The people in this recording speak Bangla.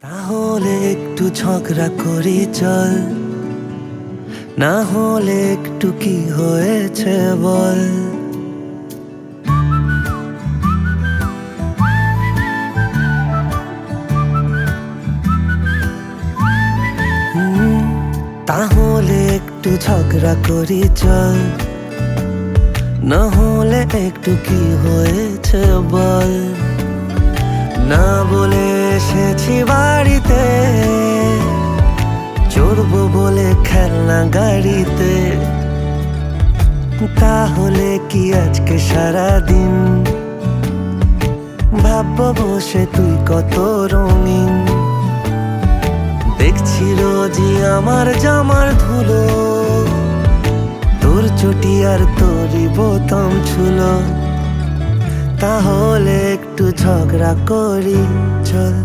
তাহলে একটু ঝগড়া করি চল, না হলে একটু কি হয়েছে বল। তাহলে একটু ঝগড়া করি চল, না হলে একটু কি হয়েছে বল। না বলে এসেছি বাড়িতে, চড়বো বলে খেলনা গাড়িতে। তাহলে কি আজকে সারাদিন ভাববো বসে তুই কত রঙিন। দেখছি রোজই আমার জামার ধুলো, তোর চটি আর তোরই বোতাম ছুলো। তাহলে একটু ঝগড়া করি চল।